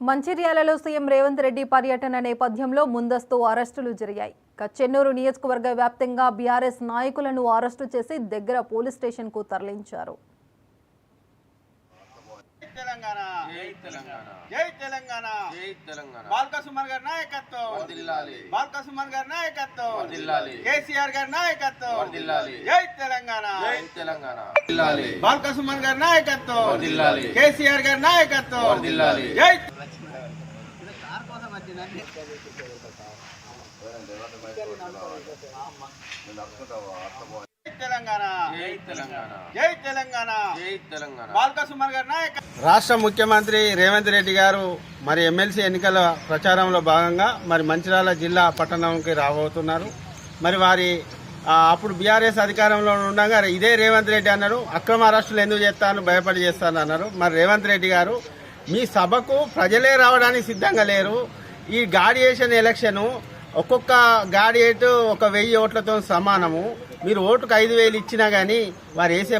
మంచిర్యాలలో CM Revanth Reddy పర్యటన నేపథ్యంలో ముందస్తు అరెస్టులు జరిగాయి. చెన్నూరు నియోజకవర్గ వ్యాప్తంగా బీఆర్ఎస్ నాయకులను అరెస్టు చేసి దగ్గర పోలీస్ స్టేషన్ కు తరలించారు. రాష్ట్ర ముఖ్యమంత్రి రేవంత్ రెడ్డి గారు మరి ఎమ్మెల్సీ ఎన్నికల ప్రచారంలో భాగంగా మరి మంచిర్యాల జిల్లా పట్టణంకి రాబోతున్నారు. మరి వారి అప్పుడు బీఆర్ఎస్ అధికారంలో ఉండగా ఇదే రేవంత్ రెడ్డి అన్నారు, అక్రమ అరెస్టులు ఎందుకు చేస్తాను, భయపడి చేస్తాను అన్నారు. మరి రేవంత్ రెడ్డి గారు మీ సభకు ప్రజలే రావడానికి సిద్ధంగా లేరు. ఈ గాడియేషన్ ఎలక్షన్ ఒక్కొక్క గాడియేట్ 1000 ఓట్లతో సమానము. మీరు ఓటుకు 5000 ఇచ్చినా గానీ వారు వేసే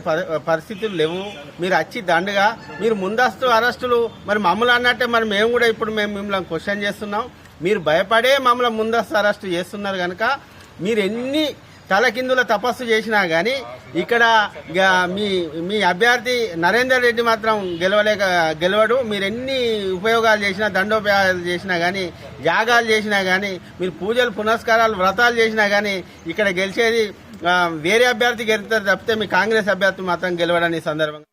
పరిస్థితులు లేవు. మీరు వచ్చి దండగా మీరు ముందస్తు అరెస్టులు మరి మమ్మల్ని అన్నట్టే మరి మేము కూడా ఇప్పుడు మిమ్మల్ని క్వశ్చన్ చేస్తున్నాం. మీరు భయపడే మమ్మల్ని ముందస్తు అరెస్టు చేస్తున్నారు కనుక మీరు ఎన్ని తలకిందుల తపస్సు చేసినా గానీ ఇక్కడ మీ అభ్యర్థి నరేందర్ రెడ్డి మాత్రం గెలవడు. మీరు ఎన్ని ఉపయోగాలు చేసినా, దండోపయోగాలు చేసినా గానీ, యాగాలు చేసినా గానీ, మీరు పూజలు పునస్కారాలు వ్రతాలు చేసినా గానీ ఇక్కడ గెలిచేది వేరే అభ్యర్థి గెలుస్తారు తప్పితే మీ కాంగ్రెస్ అభ్యర్థి మాత్రం గెలవడని సందర్భంగా